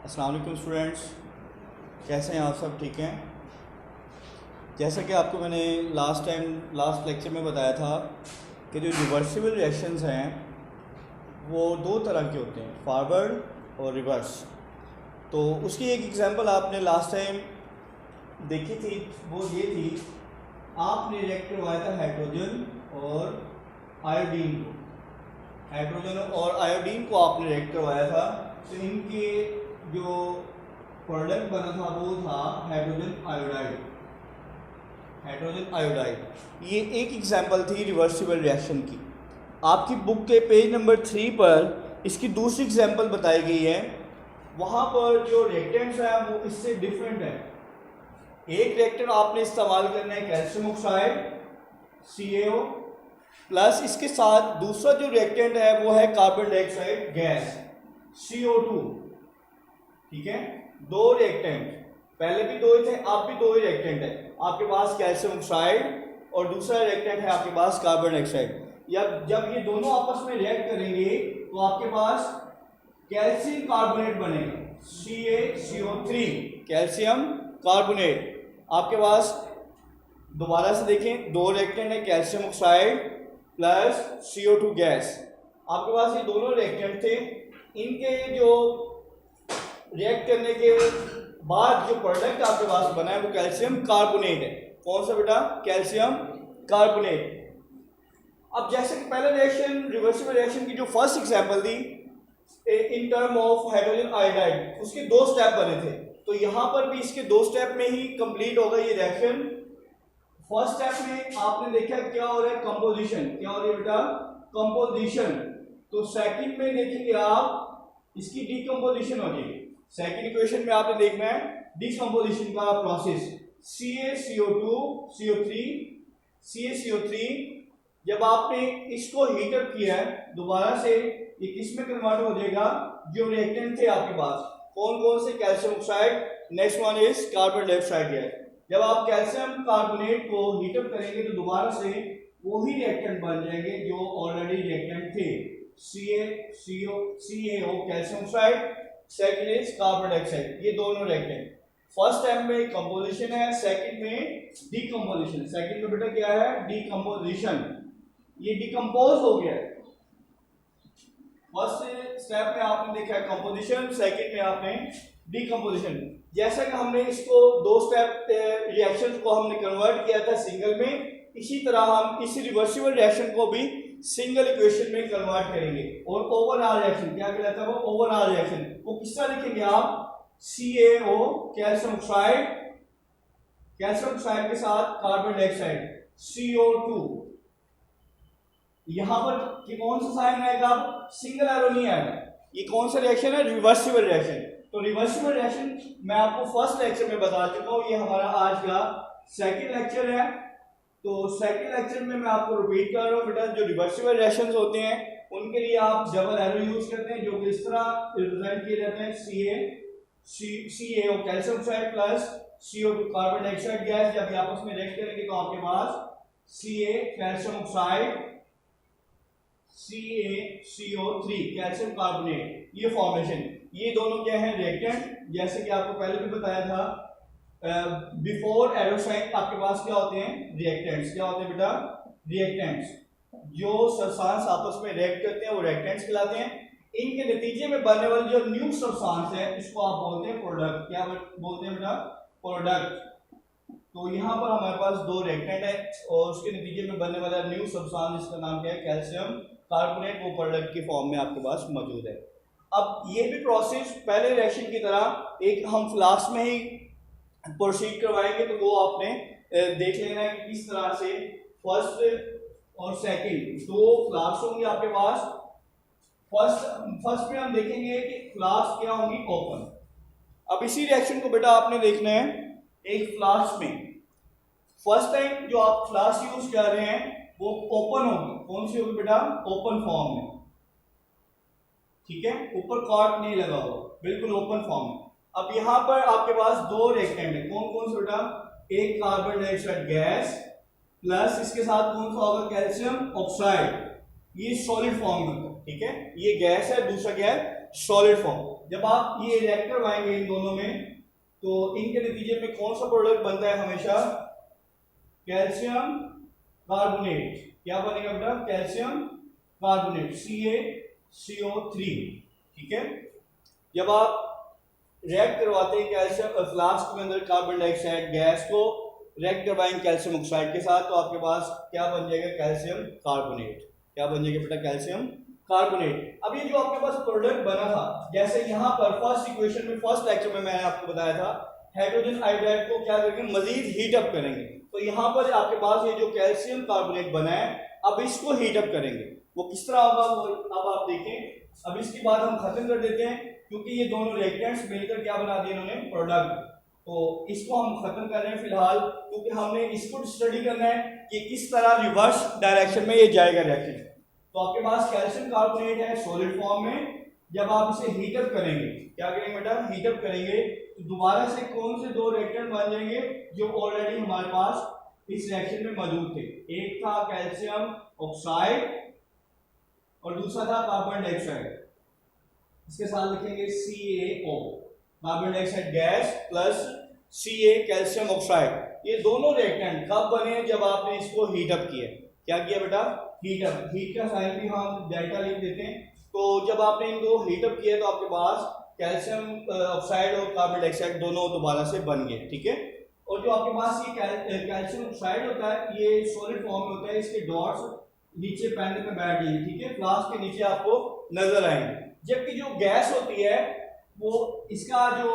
अस्सलाम वालेकुम स्टूडेंट्स, कैसे हैं आप सब? ठीक हैं? जैसा कि आपको मैंने लास्ट लेक्चर में बताया था कि जो रिवर्सिबल रिएक्शंस हैं वो दो तरह के होते हैं, फॉरवर्ड और रिवर्स। तो उसकी एक एग्जांपल आपने लास्ट टाइम देखी थी, वो ये थी, आपने रिएक्ट करवाया था हाइड्रोजन और आयोडीन को। हाइड्रोजन और आयोडीन को आपने रिएक्ट करवाया था, तो इनके जो प्रोडक्ट बना था वो था हाइड्रोजन आयोडाइड। हाइड्रोजन आयोडाइड ये एक एग्जांपल थी रिवर्सिबल रिएक्शन की। आपकी बुक के पेज नंबर 3 पर इसकी दूसरी एग्जांपल बताई गई है। वहाँ पर जो रिएक्टेंट्स हैं वो इससे डिफरेंट है। एक रिएक्टेंट आपने इस्तेमाल करना है कैल्शियम ऑक्साइड CaO प्लस इसके साथ दूसरा जो रिएक्टेंट है वो है कार्बन डाइऑक्साइड गैस CO2। ठीक है, दो रिएक्टेंट, पहले भी दो ही थे, अब भी दो ही रिएक्टेंट है। आपके पास कैल्शियम ऑक्साइड और दूसरा रिएक्टेंट है आपके पास कार्बन डाइऑक्साइड। जब ये दोनों आपस में रिएक्ट करेंगे तो आपके पास कैल्शियम कार्बोनेट बनेगा, CaCO3 कैल्शियम कार्बोनेट। आपके पास दोबारा से देखें, दो रिएक्टेंट है calcium oxide plus CO2 gas. आपके पास ये दोनों रिएक्टेंट थे, इनके जो रिएक्ट करने के बाद जो प्रोडक्ट आपके पास बना है वो कैल्शियम कार्बोनेट है। कौन सा बेटा? Calcium carbonate. अब जैसे कि पहले रिएक्शन रिवर्सिबल रिएक्शन की जो फर्स्ट एग्जांपल थी in term of hydrogen iodide, उसके दो स्टेप बने थे, तो यहां पर भी इसके दो स्टेप में ही कंप्लीट होगा ये रिएक्शन। फर्स्ट स्टेप में आपने देखा क्या हो रहा है, कंपोजिशन। क्या हो रही है बेटा? कंपोजिशन। तो सेकंड में देखेंगे आप इसकी डीकंपोजिशन हो जाएगी। सेकंड इक्वेशन में आपने देखना है डीकंपोजिशन का प्रोसेस। CaCO2 CO3 CaCO3 जब आपने इसको हीटअप किया है दोबारा से ये किस में कन्वर्ट हो जाएगा? जो रिएक्टेंट थे आपके पास कौन कौन से? Calcium oxide, next one is carbon dioxide gas. जब आप कैल्शियम कार्बोनेट को हीटअप करेंगे तो दोबारा से वही रिएक्टेंट बन जाएंगे जो ऑलरेडी रिएक्टेंट थे, CaO calcium oxide, second is carbon dioxide. ये दोनों रिएक्टेंट फर्स्ट स्टेप में कंपोजिशन है, सेकंड में डीकंपोजिशन। सेकंड में बेटा क्या है? डीकंपोजिशन। ये डिकम्पोज हो गया है। फर्स्ट स्टेप में आपने देखा है कंपोजिशन, सेकंड में आपने डीकंपोजिशन। जैसा कि हमने इसको दो स्टेप रिएक्शन को हमने कन्वर्ट किया था सिंगल में, इसी तरह हम इस रिवर्सिबल रिएक्शन को भी सिंगल इक्वेशन में कन्वर्ट करेंगे। और ओवरऑल रिएक्शन क्या कहलाता है? वो ओवरऑल रिएक्शन वो किस तरह लिखेंगे आप? CaO calcium oxide, calcium oxide के साथ कार्बन डाइऑक्साइड CO2। यहां पर कौन सा साइन आएगा? सिंगल एरो नहीं आएगा। ये कौन सा रिएक्शन है? Reversible reaction. तो रिवर्सिबल रिएक्शन मैं आपको फर्स्ट लेक्चर में बता चुका हूं, ये हमारा आज का सेकंड लेक्चर है। तो सेकंड लेक्चर में मैं आपको रिपीट कर रहा हूं बेटा, जो रिवर्सिबल रिएक्शंस होते हैं उनके लिए आप डबल एरो यूज करते हैं, जो कि इस तरह रिप्रेजेंट किए जाते हैं, CaO calcium oxide plus CO2 carbon dioxide gas. जब ये आपस में रिएक्ट करेंगे तो आपके पास Ca calcium oxide, CaCO3 calcium carbonate, ये फॉर्मेशन। ये दोनों क्या है? रिएक्टेंट। जैसे कि आपको पहले भी बताया था, बिफोर एरो साइन आपके पास क्या होते हैं? रिएक्टेंट्स। क्या होते हैं बेटा? रिएक्टेंट्स। जो सब्सटेंस आपस में रिएक्ट करते हैं वो रिएक्टेंट्स कहलाते हैं। इनके नतीजे में बनने वाली जो न्यू सब्सटेंस है इसको आप बोलते हैं प्रोडक्ट। क्या बोलते हैं बेटा? प्रोडक्ट। तो यहाँ पर हमारे पास दो रिएक्टेंट है और उसके नतीजे में बनने वाला न्यू सब्सटेंस जिसका नाम क्या है? कैल्शियम कार्बोनेट, वो प्रोडक्ट की फॉर्म में आपके पास मौजूद है। अब ये भी प्रोसेस पहले रिएक्शन की तरह एक हम फ्लास्क में ही प्रोसीड करवाएंगे, तो वो आपने देख लेना है कि किस तरह से फर्स्ट और सेकंड दो फ्लास्क होंगे आपके पास। फर्स्ट में हम देखेंगे कि फ्लास्क क्या होंगी? ओपन। अब इसी रिएक्शन को बेटा आपने देखना है एक फ्लास्क में। फर्स्ट टाइम जो आप फ्लास्क यूज कर रहे हैं वो ओपन होगी। कौन सी होगी बेटा? ओपन फॉर्म में। ठीक है, ऊपर कॉर्क नहीं लगा हुआ, बिल्कुल ओपन फॉर्म में। अब यहां पर आपके पास दो रिएक्टेंट है, कौन कौन से बेटा? एक कार्बन डाइऑक्साइड गैस प्लस इसके साथ कौन सा होगा? Calcium oxide. ये सॉलिड फॉर्म में होता है। ठीक है, ये गैस है, दूसरा क्या है? Solid form. जब आप ये रिएक्ट करवाएंगे इन दोनों में, तो इनके नतीजे में कौन सा प्रोडक्ट बनता है हमेशा? Calcium carbonate. क्या बनेगा बेटा? Calcium carbonate, CaCO3। ठीक है, जब आप रिएक्ट करवाते हैं कैल्शियम फ्लास्क में अंदर कार्बन डाइऑक्साइड गैस को रिएक्ट करवाएंगे कैल्शियम ऑक्साइड के साथ, तो आपके पास क्या बन जाएगा? Calcium carbonate. क्या बन जाएगा बेटा? Calcium carbonate. अब ये जो आपके पास प्रोडक्ट बना था, जैसे यहाँ पर फर्स्ट इक्वेशन में, फर्स्ट लेक्चर में मैंने आपको बताया था, हाइड्रोजन आयोडाइड को क्या करेंगे? मजीद हीट अप करेंगे। तो यहाँ पर आपके पास ये जो कैल्शियम कार्बोनेट बना है, अब इसको हीट अप करेंगे। वो किस तरह होगा अब आप देखें। अब इसकी बात हम खत्म कर देते हैं, क्योंकि ये दोनों रिएक्टेंट्स मिलकर क्या बना दिए इन्होंने? प्रोडक्ट। तो इसको हम खत्म कर रहे हैं फिलहाल, क्योंकि हमने इसको स्टडी करना है कि किस तरह रिवर्स डायरेक्शन में ये जाएगा रिएक्शन। तो आपके पास कैल्शियम कार्बोनेट है सॉलिड फॉर्म में, जब आप इसे हीट अप करेंगे, क्या करेंगे बेटा? हीट अप करेंगे, तो दोबारा से कौन से दो रिएक्टेंट बन जाएंगे जो ऑलरेडी हमारे पास इस रिएक्शन में मौजूद थे? एक था कैल्शियम ऑक्साइड और दूसरा था कार्बन डाइऑक्साइड। इसके साथ लिखेंगे CaO, carbon dioxide gas plus Ca calcium oxide. ये दोनों रिएक्टेंट कब बने? जब आपने इसको हीट अप किया। क्या किया बेटा? Heat up. हीट का साइन भी हम डेल्टा लिख देते हैं। तो जब आपने इनको हीट अप किया, तो आपके पास कैल्शियम ऑक्साइड और कार्बन डाइऑक्साइड दोनों दोबारा से बन गए। ठीक है, और जो आपके पास ये कैल्शियम ऑक्साइड होता है, ये सॉलिड फॉर्म में होता है, इसके डॉट्स नीचे पेन में बैठ जाएंगे। ठीक है, फ्लास्क के नीचे आपको नजर आएंगे। जबकि जो गैस होती है, वो इसका जो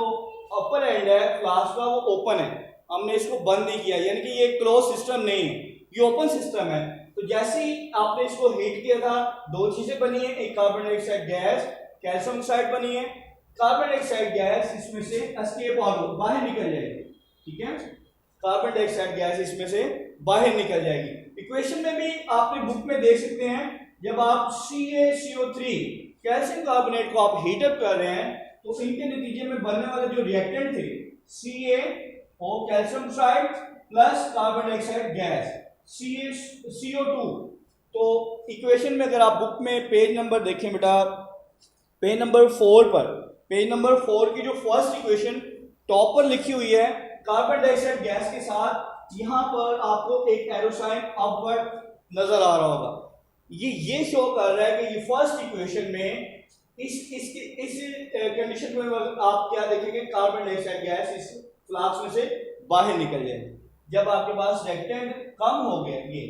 अपर एंड है फ्लास्क का, वो ओपन है। हमने इसको बंद नहीं किया, यानी कि ये क्लोज सिस्टम नहीं है, ये ओपन सिस्टम है। तो जैसे ही आपने इसको हीट किया था, दो चीजें बनी है, एक carbon dioxide gas, calcium oxide बनी है। कार्बन डाइऑक्साइड गैस इसमें से एस्केप आउट, बाहर निकल जाएगी। ठीक है, कार्बन डाइऑक्साइड गैस इसमें से बाहर निकल जाएगी। इक्वेशन में भी आपने बुक में देख सकते हैं, जब आप CaCO3 कैल्शियम कार्बोनेट को आप हीट अप कर रहे हैं, तो इनके नतीजे में बनने वाले जो रिएक्टेंट थे, CaO calcium oxide plus carbon dioxide gas CO2। तो इक्वेशन में अगर आप बुक में पेज नंबर देखें बेटा, पेज नंबर 4 पर, पेज नंबर 4 की जो फर्स्ट इक्वेशन टॉप पर लिखी हुई है, कार्बन डाइऑक्साइड गैस के साथ यहां पर आपको एक एरो साइन अपवर्ड नजर आ रहा होगा। ये शो कर रहा है कि ये फर्स्ट इक्वेशन में इस कंडीशन में आप क्या देखेंगे? कार्बन डाइऑक्साइड गैस इस फ्लास्क में से बाहर निकल जाएगी। जब आपके पास रिएक्टेंट कम हो गया ये,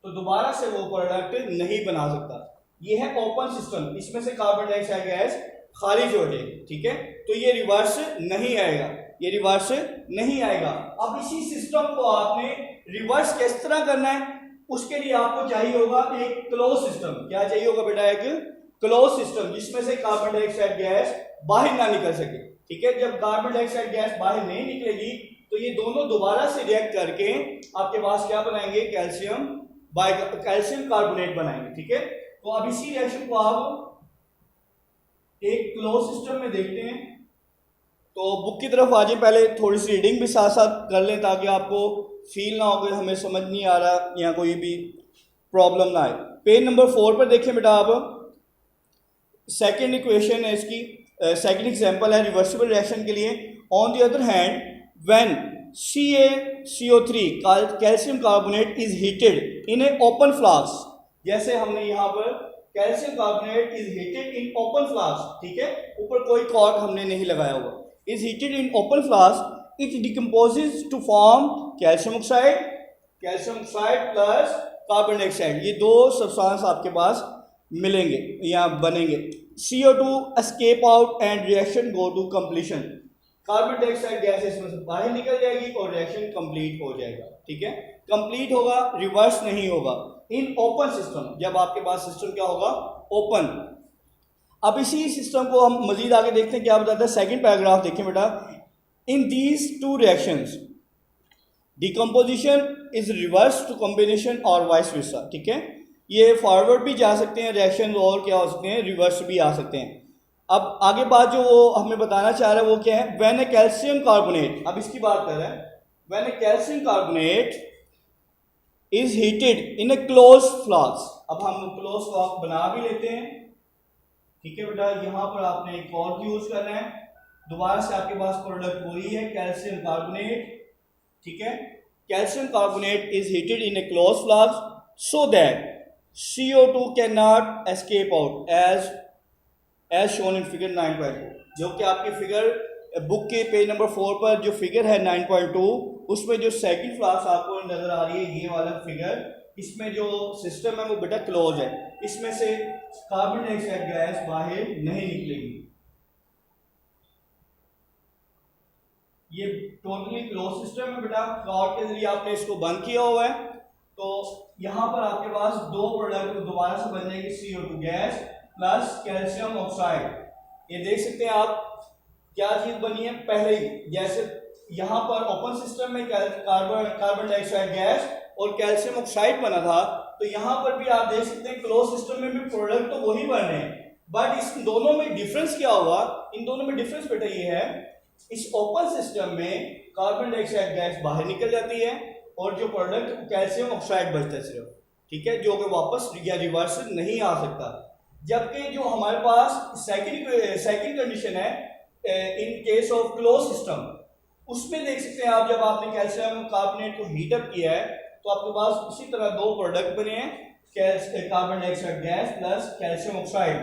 तो दोबारा से वो प्रोडक्ट नहीं बना सकता। ये है ओपन सिस्टम, इसमें से कार्बन डाइऑक्साइड गैस खारिज हो जाएगी। ठीक है, तो ये रिवर्स नहीं आएगा, ये रिवर्स नहीं आएगा। अब इसी सिस्टम को आपने रिवर्स किस तरह करना है, उसके लिए आपको चाहिए होगा एक क्लोज सिस्टम। क्या चाहिए होगा बेटा? एक क्लोज सिस्टम, जिसमें से कार्बन डाइऑक्साइड गैस बाहर ना निकल सके। ठीक है, जब कार्बन डाइऑक्साइड गैस बाहर नहीं निकलेगी, तो ये दोनों दोबारा से रिएक्ट करके आपके पास क्या बनाएंगे? कैल्शियम कार्बोनेट बनाएंगे। ठीक है, तो अब इसी रिएक्शन को आप एक क्लोज सिस्टम में देखते हैं। तो बुक की तरफ आ जाए, पहले थोड़ी सी रीडिंग भी साथ साथ कर लें, ताकि आपको फील ना हो कि हमें समझ नहीं आ रहा या कोई भी प्रॉब्लम ना आए। पेज नंबर 4 पर देखें बेटा आप, सेकेंड इक्वेशन है इसकी, सेकेंड एग्जांपल है रिवर्सिबल रिएक्शन के लिए। On the other hand, when CaCO3 calcium carbonate is heated in a open flask, जैसे हमने यहाँ पर calcium carbonate is heated in open flask. ठीक है, ऊपर कोई कॉर्क हमने नहीं लगाया हुआ। Is heated in open flask, it decomposes to form calcium oxide plus carbon dioxide. ये दो सब्सटेंस आपके पास मिलेंगे या बनेंगे। CO2 escape out and reaction go to completion। Carbon dioxide gas इसमें से बाहर निकल जाएगी और रिएक्शन कंप्लीट हो जाएगा। ठीक है, कंप्लीट होगा, रिवर्स नहीं होगा। इन ओपन सिस्टम, जब आपके पास सिस्टम क्या होगा? ओपन। अब इसी सिस्टम को हम मजीद आगे देखते हैं, क्या बताता है सेकंड पैराग्राफ। देखिए बेटा, in these two reactions decomposition is reverse to combination और वाइस वर्सा। ठीक है, ये फॉरवर्ड भी जा सकते हैं रिएक्शन, और क्या हो सकते हैं? रिवर्स भी आ सकते हैं। अब आगे बात जो वो हमें बताना चाह रहा है वो क्या है? व्हेन ए कैल्शियम कार्बोनेट, अब इसकी बात कर रहे हैं, when A calcium carbonate is heated in a close flask. अब हम क्लोज फ्लास्क बना भी लेते हैं। ठीक है बेटा, यहाँ पर आपने एक और यूज करना है। दोबारा से आपके पास प्रोडक्ट वही है, कैल्शियम कार्बोनेट। ठीक है, calcium carbonate is heated in a close flask so that CO2 can not escape out as shown in figure 9.2, जो कि आपकी फिगर बुक के पेज नंबर 4 पर जो फिगर है 9.2, उसमें जो सेकंड फ्लास्क आपको नजर आ रही है, ये वाला फिगर, इसमें जो सिस्टम है वो बेटा क्लोज है, इसमें से कार्बन डाइऑक्साइड गैस बाहर नहीं निकलेगी। ये टोटली क्लोज सिस्टम है बेटा, कॉर्ड के जरिए आपने इसको बंद किया हुआ है। तो यहाँ पर आपके पास दो प्रोडक्ट दोबारा से बन जाएंगे, CO2 gas plus calcium oxide. ये देख सकते हैं आप क्या चीज बनी है पहले ही, जैसे यहाँ पर ओपन सिस्टम में कार्बन डाइऑक्साइड गैस और कैल्शियम ऑक्साइड बना था, तो यहाँ पर भी आप देख सकते हैं क्लोज सिस्टम में भी प्रोडक्ट तो वही बन रहे हैं, बट इस दोनों में डिफरेंस क्या हुआ? इन दोनों में डिफरेंस बेटा ये है, इस ओपन सिस्टम में कार्बन डाइऑक्साइड गैस बाहर निकल जाती है और जो प्रोडक्ट कैल्शियम ऑक्साइड बचता है सिर्फ, ठीक है, जो कि वापस या रिवर्स नहीं आ सकता। जबकि जो हमारे पास सेकंड कंडीशन है in case of close system, उसमें देख सकते हैं आप, जब आपने कैल्शियम कार्बोनेट को हीट अप किया है तो आपके पास इसी तरह दो प्रोडक्ट बने हैं, carbon dioxide gas plus calcium oxide.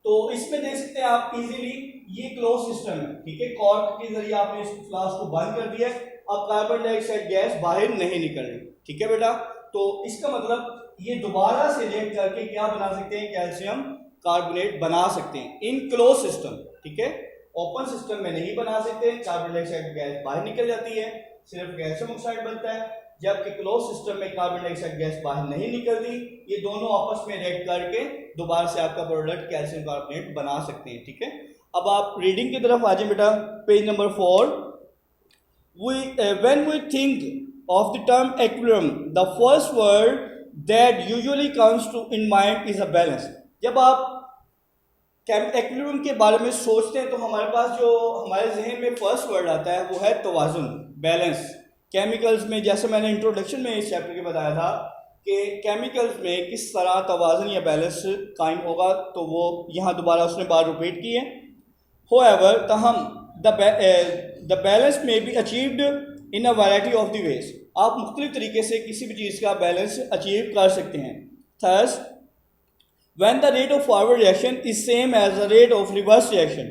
तो इसमें देख सकते हैं आप इजीली, ये क्लोज सिस्टम है, ठीक है, कॉर्क के जरिए आपने इस फ्लास्क को बंद कर दिया, अब कार्बन डाइऑक्साइड गैस बाहर नहीं निकल रही। ठीक है बेटा, तो इसका मतलब ये दोबारा से रिएक्ट करके क्या बना सकते हैं? कैल्शियम कार्बोनेट बना सकते हैं इन क्लोज सिस्टम। ठीक है, ओपन सिस्टम में नहीं बना सकते, कार्बन डाइऑक्साइड गैस बाहर निकल जाती है, सिर्फ कैल्शियम ऑक्साइड बनता है। जबकि क्लोज सिस्टम में कार्बन डाइऑक्साइड गैस बाहर नहीं निकलती, ये दोनों आपस में रिएक्ट करके दोबारा से आपका प्रोडक्ट कैल्शियम कार्बोनेट बना सकते हैं। ठीक है, अब आप रीडिंग की तरफ आ जाए बेटा, page number 4। When we think of the term equilibrium, the first word that usually comes to in mind is a balance. जब आप इक्विलिब्रियम के बारे में सोचते हैं तो हमारे पास जो हमारे जहन में फर्स्ट वर्ड आता है वो है तवाज़ुन, बैलेंस। केमिकल्स में, जैसे मैंने इंट्रोडक्शन में इस चैप्टर के बताया था कि केमिकल्स में किस तरह तवाज़ुन या बैलेंस कायम होगा, तो वो यहाँ दोबारा उसने बार रिपीट की है। However, तहम the balance may be achieved in a variety of the ways. आप मुख्तलिफ तरीके से किसी भी चीज़ का बैलेंस अचीव कर सकते हैं। Thus, when the rate of forward reaction is same as the rate of reverse reaction,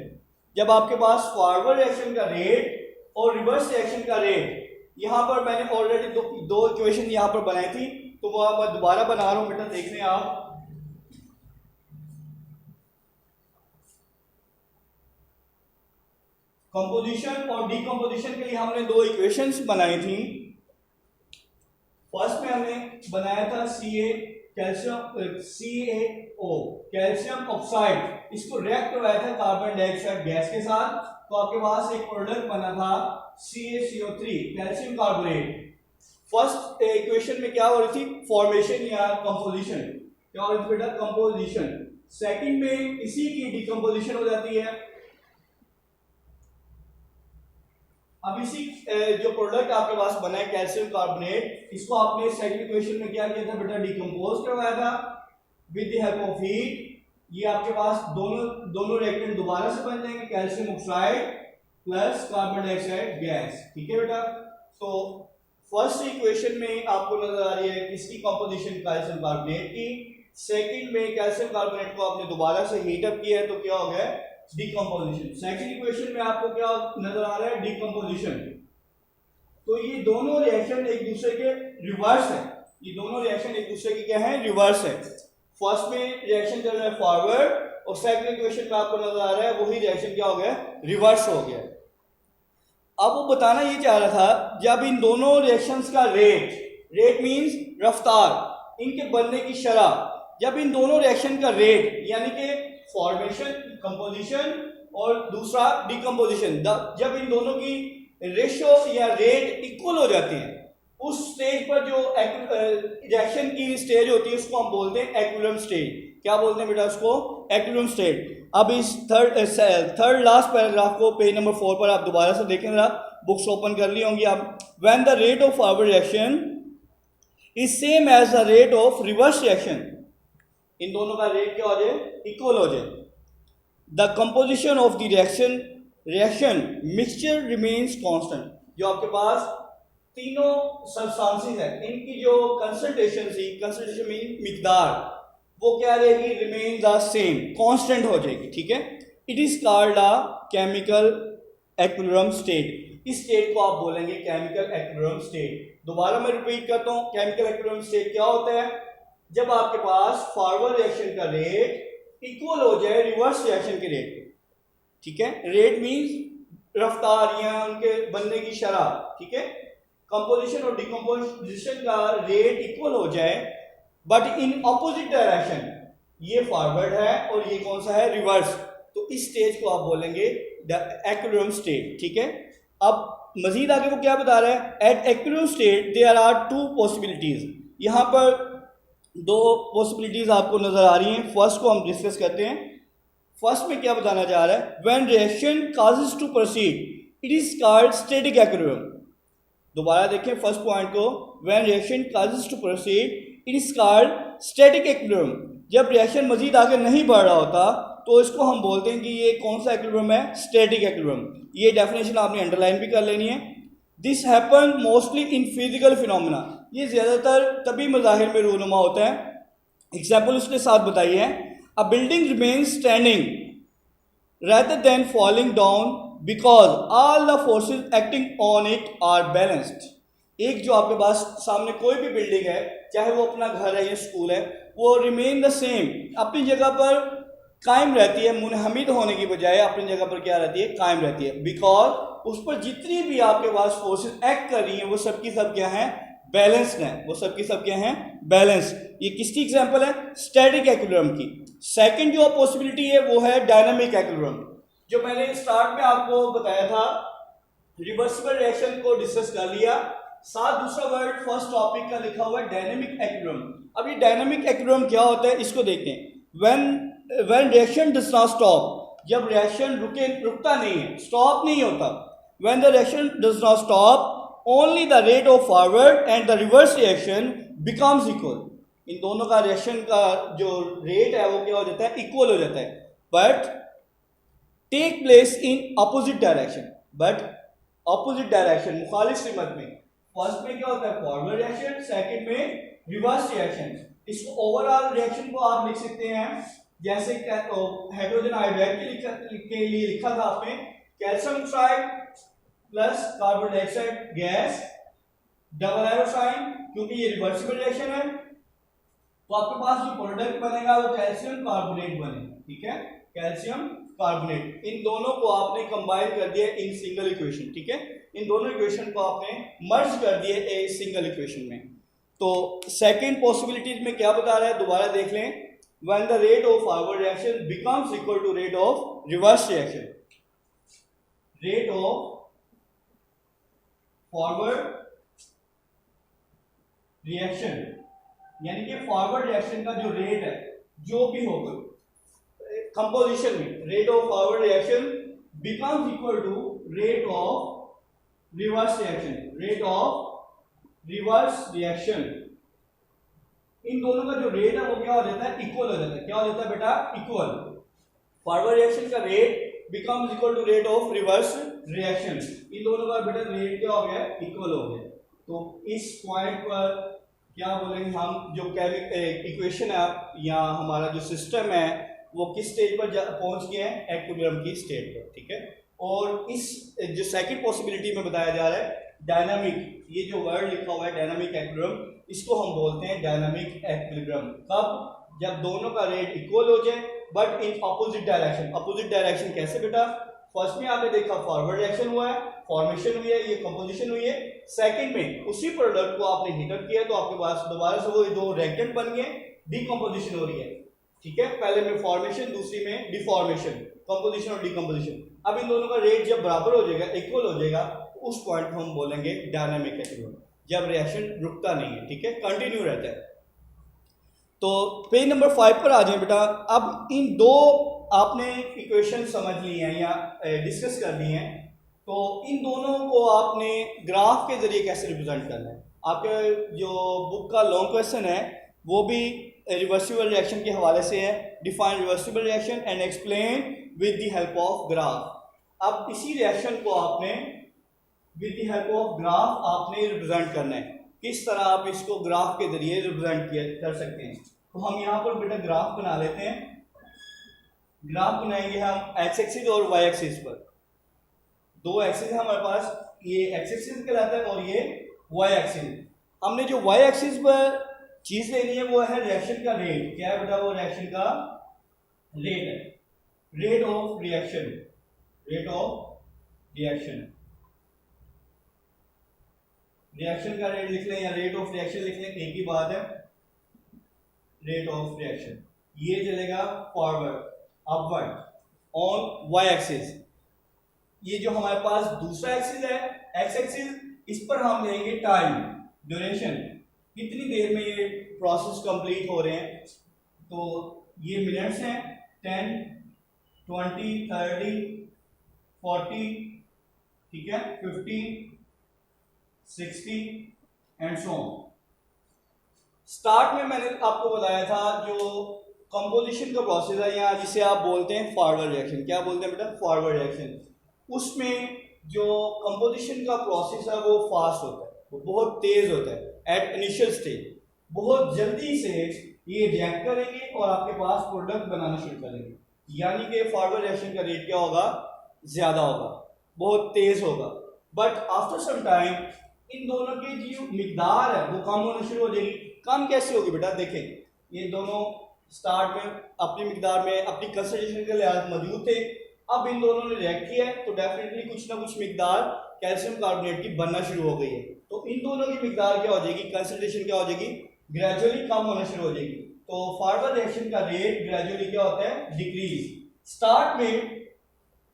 जब आपके पास फॉरवर्ड रिएक्शन का रेट और रिवर्स रिएक्शन का रेट, यहाँ पर मैंने ऑलरेडी दो इक्वेशन यहाँ पर बनाई थी, तो वो मैं दोबारा बना रहा हूँ बेटा, देख लें आप। कंपोजिशन और डीकंपोजिशन के लिए हमने दो इक्वेशंस बनाई थी। फर्स्ट में हमने बनाया था CaO कैल्शियम ऑक्साइड, इसको रिएक्ट करवाया था कार्बन डाइऑक्साइड गैस के साथ, तो आपके पास एक प्रोडक्ट बना था CaCO3 calcium carbonate. First equation में क्या हो रही थी? फॉर्मेशन या कंपोजिशन, क्या हो रही थी बेटा? कंपोजिशन। सेकंड में इसी की डीकंपोजिशन हो जाती है। अब इसी जो प्रोडक्ट आपके पास बना है कैल्शियम कार्बोनेट, इसको आपने सेकंड इक्वेशन में क्या किया था बेटा? डिकम्पोज करवाया था with the help of heat. ये आपके पास दोनों रिएक्टेंट दोबारा से बन जाएंगे, calcium oxide plus carbon dioxide gas. ठीक है बेटा, तो फर्स्ट इक्वेशन में आपको नजर आ रही है किसकी कंपोजिशन? कैल्शियम कार्बोनेट की। सेकंड में कैल्शियम कार्बोनेट को आपने दोबारा से हीट अप किया है, तो क्या हो गया? डिकम्पोजिशन। सेकंड इक्वेशन में आपको क्या नजर आ रहा है? डिकम्पोजिशन। तो ये दोनों रिएक्शन एक दूसरे के रिवर्स है, ये दोनों रिएक्शन एक दूसरे के क्या है? रिवर्स है। फर्स्ट में रिएक्शन चल रहा है फॉरवर्ड और सेकंड इक्वेशन में आपको नजर आ रहा है वही रिएक्शन क्या हो गया? रिवर्स हो गया। अब वो बताना ये चाह रहा था, जब इन दोनों रिएक्शंस का रेट मींस रफ्तार, इनके बनने की शरह, जब इन दोनों रिएक्शन का रेट यानी कि फॉर्मेशन, कंपोजिशन और दूसरा डिकम्पोजिशन, जब इन दोनों की रेशियो या रेट इक्वल हो जाते हैं, उस स्टेज पर जो रिएक्शन की स्टेज होती है उसको हम बोलते हैं इक्विलिब्रियम स्टेज। क्या बोलते हैं बेटा उसको? Equilibrium stage. अब इस थर्ड लास्ट पैराग्राफ को पेज नंबर 4 पर आप दोबारा से देखें, जरा बुक्स ओपन कर ली होंगी आप। When the rate of forward reaction is same as the rate of reverse reaction इन दोनों का रेट क्या हो जाए, इक्वल हो जाए। The composition of the reaction mixture remains constant. जो आपके पास तीनों सब्सटेंसेस है, इनकी जो कंसंट्रेशन थी, कंसंट्रेशन मीन मिकदार, वो क्या रहेगी, रिमेन द सेम, कांस्टेंट हो जाएगी, ठीक है। It is called a chemical equilibrium state. इस स्टेट को आप बोलेंगे केमिकल एक्विलिब्रियम स्टेट। दोबारा मैं रिपीट करता हूं, केमिकल एक्विलिब्रियम स्टेट क्या होता है, जब आपके पास फॉरवर्ड रिएक्शन का रेट इक्वल हो जाए रिवर्स रिएक्शन के रेट, ठीक है। रेट मींस रफ्तार या उनके बनने की शरह, ठीक है। कंपोजिशन और डिकम्पोजिशन का रेट इक्वल हो जाए बट इन ऑपोजिट डायरेक्शन, ये फॉरवर्ड है और ये कौन सा है, रिवर्स, तो इस स्टेज को आप बोलेंगे द एक्विलिब्रियम स्टेट, ठीक है। अब मजीद आगे वो क्या बता रहा है, at equilibrium state there are two possibilities. यहां पर दो पॉसिबिलिटीज आपको नजर आ रही हैं। फर्स्ट को हम डिस्कस करते हैं। फर्स्ट में क्या बताना चाह रहा है, when reaction ceases to proceed it is called static equilibrium. दोबारा देखें फर्स्ट पॉइंट को, when reaction ceases to proceed it is called static equilibrium. जब रिएक्शन मजीद आगे नहीं बढ़ रहा होता तो इसको हम बोलते हैं कि ये कौन सा एक्विलिब्रियम है, स्टैटिक एक्विलिब्रियम। ये डेफिनेशन आपने अंडरलाइन भी कर लेनी है। This happen mostly in physical phenomena. ये ज्यादातर तभी मज़ाहिर में रूनुमा होता है। एग्जाम्पल उसके साथ बताइए, a building remains standing rather than falling down because all the forces acting on it are balanced। एक जो आपके पास सामने कोई भी बिल्डिंग है, चाहे वो अपना घर है या स्कूल है, वो रिमेन द सेम, अपनी जगह पर कायम रहती है, मुनहमिद होने की बजाय अपनी जगह पर क्या रहती है, कायम रहती है। बिकॉज उस पर जितनी भी आपके पास फोर्सेस एक्ट कर रही हैं वो सबकी सब क्या हैं, बैलेंस्ड हैं, वो सबकी सब क्या हैं, बैलेंस्ड। ये किसकी एग्जांपल है, स्टैटिक एक्विलिब्रियम की। सेकंड जो पॉसिबिलिटी है वो है डायनामिक एक्विलिब्रियम। जो मैंने स्टार्ट में आपको बताया था, रिवर्सिबल रिएक्शन को डिस्कस कर लिया, साथ दूसरा वर्ड फर्स्ट टॉपिक का लिखा हुआ है डायनामिक एक्विलिब्रियम। अब ये डायनामिक एक्विलिब्रियम क्या होता है इसको देखते हैं। When reaction does not stop, जब रिएक्शन रुकता नहीं है, स्टॉप नहीं होता। When the reaction does not stop only the rate of forward and the reverse reaction becomes equal. इन दोनों का रिएक्शन का जो रेट है वो क्या हो जाता है, इक्वल हो जाता है, but take place in opposite direction. But opposite direction, मुखालिफ सिमत में। फर्स्ट में क्या होता है, फॉरवर्ड रिएक्शन, सेकंड में रिवर्स रिएक्शन। इसको ओवरऑल रिएक्शन को आप लिख सकते हैं जैसे हाइड्रोजन आयोडाइड के लिए लिखा था आपने, calcium oxide plus carbon dioxide gas, double arrow sign, क्योंकि ये रिवर्सिबल रिएक्शन है तो आपके पास जो प्रोडक्ट बनेगा वो कैल्शियम कार्बोनेट बनेगा, ठीक है, कैल्शियम कार्बोनेट। इन दोनों को आपने कंबाइन कर दिया इन सिंगल इक्वेशन, ठीक है, इन दोनों इक्वेशन को आपने मर्ज कर दिया ए सिंगल इक्वेशन में। तो सेकंड पॉसिबिलिटीज में क्या बता रहा है, दोबारा देख लें। When the rate of forward reaction becomes equal to rate of reverse reaction, rate of forward reaction यानी कि फॉरवर्ड रिएक्शन का जो रेट है, जो भी होगा कंपोजिशन में, rate of forward reaction becomes equal to rate of reverse reaction, rate of reverse reaction. इन दोनों का जो रेट है वो क्या हो जाता है, इक्वल हो जाता है। क्या हो जाता है बेटा, इक्वल। फॉरवर्ड रिएक्शन का rate becomes equal to rate of reverse reaction. इन दोनों का बेटा रेट क्या हो गया, इक्वल हो गया। तो इस पॉइंट पर क्या बोलेंगे हम, जो केमिकल इक्वेशन है या हमारा जो सिस्टम है वो किस स्टेज पर पहुंच गए हैं, एक्विलिब्रियम की स्टेट पर, ठीक है। और इस जो सेकंड पॉसिबिलिटी में बताया जा रहा है डायनामिक, ये जो वर्ड लिखा हुआ है डायनामिक एक्विलिब्रियम, इसको हम बोलते हैं डायनामिक एक्विलिब्रियम। कब, जब दोनों का रेट इक्वल हो जाए but in opposite direction. Opposite direction कैसे बेटा, फर्स्ट में आपने देखा फॉरवर्ड रिएक्शन हुआ है, फॉर्मेशन हुई है, ये कंपोजिशन हुई है। सेकंड में उसी प्रोडक्ट को आपने हीटअप किया तो आपके पास दोबारा से वो दो रिएक्टेंट बन गए, डीकंपोजिशन हो रही है, ठीक है। पहले में फॉर्मेशन, दूसरी में डिफॉर्मेशन, कंपोजिशन और डीकंपोजिशन। अब इन दोनों का रेट जब बराबर हो जाएगा, इक्वल हो जाएगा, तो उस पॉइंट को हम बोलेंगे डायनामिक एक्विलिब्रियम, जब रिएक्शन रुकता नहीं है, ठीक है, कंटिन्यू रहता है। तो पेज नंबर 5 पर आ जाए बेटा। अब इन दो आपने इक्वेशन समझ ली हैं या डिस्कस कर ली हैं, तो इन दोनों को आपने ग्राफ के जरिए कैसे रिप्रेजेंट करना है। आपके जो बुक का लॉन्ग क्वेश्चन है वो भी रिवर्सिबल रिएक्शन के हवाले से है, define reversible reaction and explain with the help of graph. अब इसी रिएक्शन को आपने with the help of graph आपने रिप्रेजेंट करना है। किस तरह आप इसको ग्राफ के जरिए रिप्रेजेंट कर सकते हैं। तो हम यहाँ पर बेटा ग्राफ बना लेते हैं। ग्राफ बनाएंगे हम एक्स एक्सिस और वाई एक्सिस पर। दो एक्सिस है हमारे पास, ये एक्स एक्सिस कहलाता है और ये वाई एक्सिस। हमने जो वाई एक्सिस पर चीज लेनी है वो है रिएक्शन का रेट। क्या है बेटा? वो रिएक्शन का रेट है, rate of reaction, rate of reaction. Reaction का रेट लिख लें या रेट ऑफ रिएक्शन लिख लें, एक ही बात है। रेट ऑफ रिएक्शन ये चलेगा forward, upward on Y axis. ये जो हमारे पास दूसरा एक्सिस है एक्स एक्सिस, इस पर हम लेंगे टाइम, ड्यूरेशन, कितनी देर में ये प्रोसेस कंप्लीट हो रहे हैं। तो ये मिनट्स हैं, 10, 20, 30, 40, ठीक है, 50, 60 एंड सो ऑन। स्टार्ट में मैंने आपको बताया था जो कंपोजिशन का प्रोसेस है या जिसे आप बोलते हैं फॉरवर्ड रिएक्शन। क्या बोलते हैं बेटा? Forward reaction. उसमें जो कंपोजिशन का प्रोसेस है वो फास्ट होता है, वो बहुत तेज होता है। एट इनिशियल स्टेज बहुत जल्दी से ये रिएक्ट करेंगे और आपके पास प्रोडक्ट बनाना शुरू करेंगे। यानी कि फॉरवर्ड रिएक्शन का रेट क्या होगा? ज्यादा होगा, बहुत तेज होगा। बट आफ्टर सम टाइम इन दोनों की जो मिकदार है वो कम होना शुरू हो जाएगी। कम कैसे होगी बेटा? देखें, ये दोनों स्टार्ट में अपनी मिकदार में अपनी कंसंट्रेशन के लिहाज मौजूद थे। अब इन दोनों ने रिएक्ट किया है तो डेफिनेटली कुछ ना कुछ मिकदार कैल्शियम कार्बोनेट की बनना शुरू हो गई है। तो इन दोनों की मिकदार क्या हो जाएगी? कंसंट्रेशन क्या हो जाएगी? ग्रेजुअली कम होना शुरू हो जाएगी। तो फॉरवर्ड रिएक्शन का रेट ग्रेजुअली क्या होता है? डिक्रीज। स्टार्ट में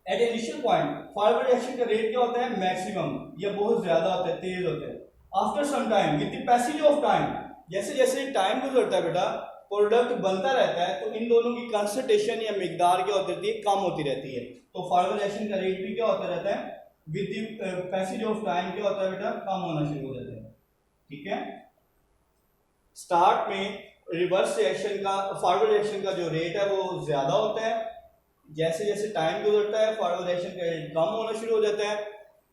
at initial point forward reaction का रेट क्या होता है? मैक्सिमम, ये बहुत ज्यादा होता है, तेज होता है। After some time with the passage of time, जैसे जैसे टाइम गुजरता है बेटा प्रोडक्ट बनता रहता है, तो इन दोनों की कंसंट्रेशन या मिकदार क्या होती रहती है? कम होती रहती है। तो फॉरवर्ड रिएक्शन का रेट भी क्या होता रहता है? With the passage of time क्या होता है बेटा? कम होना शुरू हो जाता है। ठीक है। स्टार्ट में रिवर्स रिएक्शन का, फॉरवर्ड रिएक्शन का जो रेट है वो ज्यादा होता है। जैसे जैसे टाइम गुजरता है फॉरवर्ड रिएक्शन का रेट कम होना शुरू हो जाता है।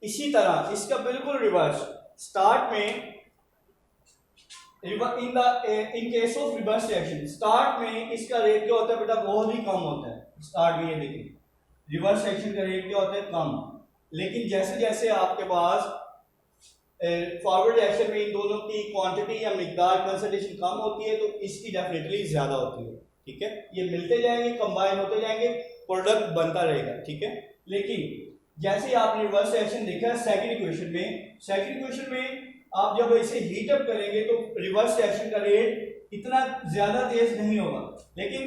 इसी तरह इसका बिल्कुल रिवर्स, स्टार्ट में in case of reverse reaction start में इसका रेट क्या होता है बेटा? बहुत ही कम होता है। स्टार्ट में ये देखिए रिवर्स रिएक्शन का रेट क्या होता है? कम। लेकिन जैसे जैसे आपके पास फॉरवर्ड रिएक्शन में इन दोनों की क्वांटिटी या मिकदार कंसंट्रेशन कम होती है तो इसकी डेफिनेटली ज्यादा होती है। ठीक है, ये मिलते जाएंगे, कंबाइन होते जाएंगे, प्रोडक्ट बनता रहेगा। ठीक है। लेकिन जैसे आपने रिवर्स रिएक्शन देखा सेकंड इक्वेशन में आप जब इसे हीट अप करेंगे तो रिवर्स रिएक्शन का रेट इतना ज्यादा तेज नहीं होगा। लेकिन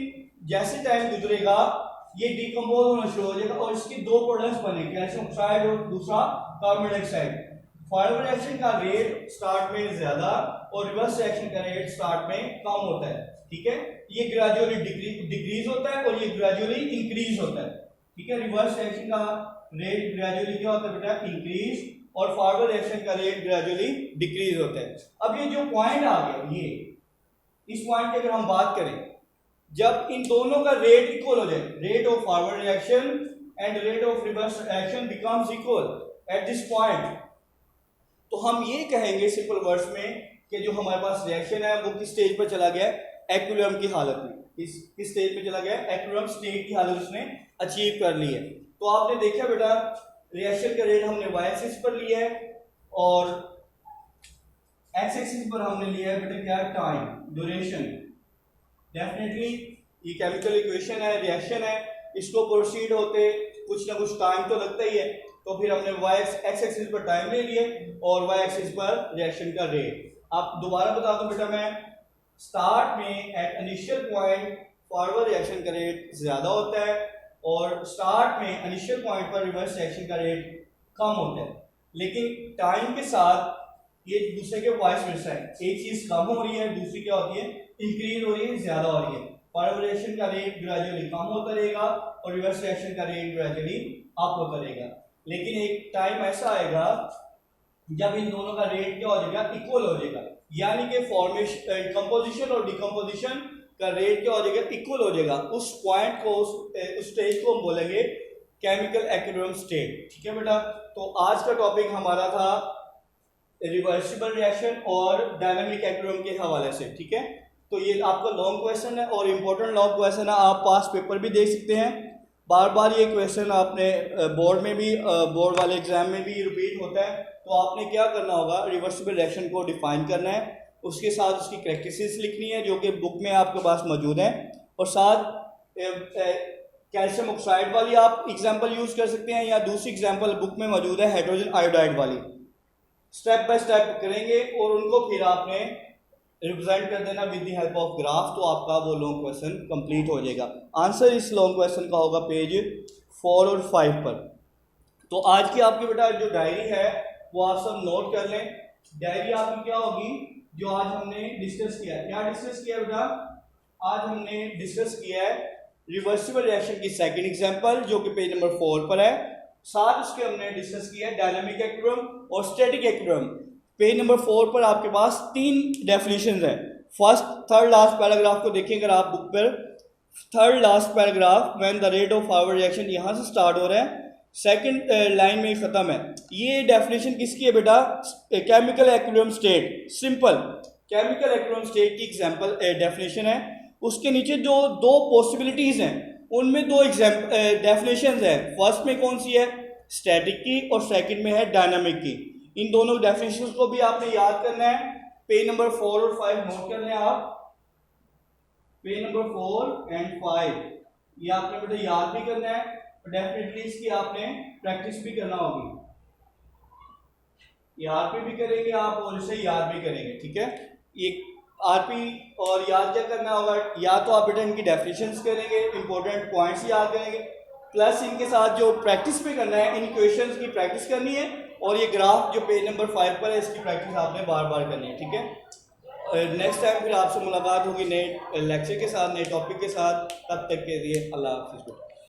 जैसे टाइम गुजरेगा ये डिकम्पोज होना शुरू हो जाएगा और इसके दो प्रोडक्ट्स बनेंगे, कैल्शियम ऑक्साइड और दूसरा कार्बन डाइऑक्साइड। फॉरवर्ड रिएक्शन का रेट स्टार्ट में ज्यादा और रिवर्स रिएक्शन का रेट स्टार्ट में कम होता है। ठीक है, ये ग्रेजुअली डिक्रीज होता है और ये ग्रेजुअली इंक्रीज होता है। ठीक है, रिवर्स रिएक्शन का रेट ग्रेजुअली क्या होता है बेटा? इंक्रीज, और फॉरवर्ड रिएक्शन का रेट ग्रेजुअली डिक्रीज होता है। अब ये जो पॉइंट आ गया, ये इस पॉइंट की अगर हम बात करें, जब इन दोनों का रेट इक्वल हो जाए, rate of forward reaction and rate of reverse reaction becomes equal at this point, तो हम ये कहेंगे सिंपल वर्ड्स में कि जो हमारे पास रिएक्शन है वो किस स्टेज पर चला गया? एक्विलिब्रियम की हालत में। किस स्टेज पे चला गया? एक्विलिब्रियम स्टेट की हालत उसने अचीव कर ली है। तो आपने देखा बेटा रिएक्शन का रेट हमने वाई एक्सिस पर लिया है और एक्स एक्सिस पर हमने लिया है बेटा क्या? Time, duration. डेफिनेटली ये केमिकल इक्वेशन है, रिएक्शन है, इसको प्रोसीड होते कुछ ना कुछ टाइम तो लगता ही है। तो फिर हमने एक्स एक्सिस पर टाइम ले लिए और वाई एक्सिस पर रिएक्शन का रेट। आप दोबारा बता दूं बेटा मैं, स्टार्ट में at initial point forward reaction का रेट ज्यादा होता है और स्टार्ट में इनिशियल पॉइंट पर रिवर्स रिएक्शन का रेट कम होता है। लेकिन टाइम के साथ ये दूसरे के वाइस वर्सा है, एक चीज कम हो रही है दूसरी क्या होती है? इंक्रीज हो रही है, ज्यादा हो रही है। फॉरवर्ड रिएक्शन का रेट ग्रेजुअली कम होता रहेगा और रिवर्स रिएक्शन का रेट ग्रेजुअली अप होता रहेगा। लेकिन एक टाइम ऐसा आएगा जब इन दोनों का रेट क्या हो जाएगा? इक्वल हो जाएगा। यानी कि फॉर्मेशन, कंपोजिशन और डिकम्पोजिशन का रेट क्या हो जाएगा, इक्वल हो जाएगा, उस पॉइंट को, उस स्टेज को हम बोलेंगे केमिकल एक्विलिब्रियम स्टेट। ठीक है बेटा, तो आज का टॉपिक हमारा था रिवर्सिबल रिएक्शन और डायनामिक एक्विलिब्रियम के हवाले से। ठीक है, तो ये आपका लॉन्ग क्वेश्चन है और इम्पोर्टेंट लॉन्ग क्वेश्चन है, आप पास पेपर भी देख सकते हैं, बार बार ये क्वेश्चन आपने बोर्ड में भी, बोर्ड वाले एग्जाम में भी रिपीट होता है। तो आपने क्या करना होगा, रिवर्सिबल रिएक्शन को डिफाइन करना है, उसके साथ उसकी प्रैक्टिसेस लिखनी है जो कि बुक में आपके पास मौजूद है, और साथ कैल्शियम ऑक्साइड वाली आप एग्जांपल यूज़ कर सकते हैं, या दूसरी एग्जांपल बुक में मौजूद है हाइड्रोजन आयोडाइड वाली। स्टेप बाय स्टेप करेंगे और उनको फिर आपने रिप्रेजेंट कर देना with the help of graph, तो आपका वो लॉन्ग क्वेश्चन कंप्लीट हो जाएगा। आंसर इस लॉन्ग क्वेश्चन का होगा पेज 4 और 5 पर। तो आज की आपकी बेटा जो डायरी है वो आप सब नोट कर लें। डायरी आपकी क्या होगी, जो आज हमने डिस्कस किया है। क्या डिस्कस किया बेटा, आज हमने डिस्कस किया है रिवर्सिबल रिएक्शन की सेकंड एग्जांपल जो कि पेज नंबर 4 पर है, साथ उसके हमने डिस्कस किया है डायनामिक एक्विलिब्रियम और स्टैटिक एक्विलिब्रियम। पेज नंबर 4 पर आपके पास 3 डेफिनेशंस हैं। फर्स्ट, थर्ड लास्ट पैराग्राफ को देखिए अगर आप बुक पर, third last paragraph, when the rate of forward reaction यहाँ से स्टार्ट हो रहा है, सेकंड लाइन में ख़त्म है। ये डेफिनेशन किसकी है बेटा, chemical equilibrium state, simple chemical equilibrium state की एग्जांपल डेफिनेशन है। उसके नीचे जो दो पॉसिबिलिटीज़ हैं उनमें दो डेफिनेशंस हैं। फर्स्ट में कौन सी है, स्टैटिक की, और सेकंड में है डायनामिक की। इन दोनों डेफिनेशंस को भी आपने याद करना है। पेज नंबर 4 और 5 नोट कर लें आप, पेज नंबर 4 एंड 5 ये आपने बेटा याद भी करना है, डेफिनेटली इसकी आपने प्रैक्टिस भी करना होगी। आरपी भी करेंगे आप और इसे याद भी करेंगे। ठीक है, ये आरपी और याद क्या करना होगा, या तो आप बेटा इनकी डेफिनेशंस करेंगे, इंपॉर्टेंट पॉइंट्स याद करेंगे, प्लस इनके साथ जो प्रैक्टिस भी करना है, इन क्वेश्चंस की प्रैक्टिस करनी है, और ये ग्राफ जो पेज नंबर 5 पर है इसकी प्रैक्टिस आपने बार बार करनी है। ठीक है, नेक्स्ट टाइम फिर आपसे मुलाकात होगी नए लेक्चर के साथ, नए टॉपिक के साथ। तब तक के लिए अल्लाह हाफिज़।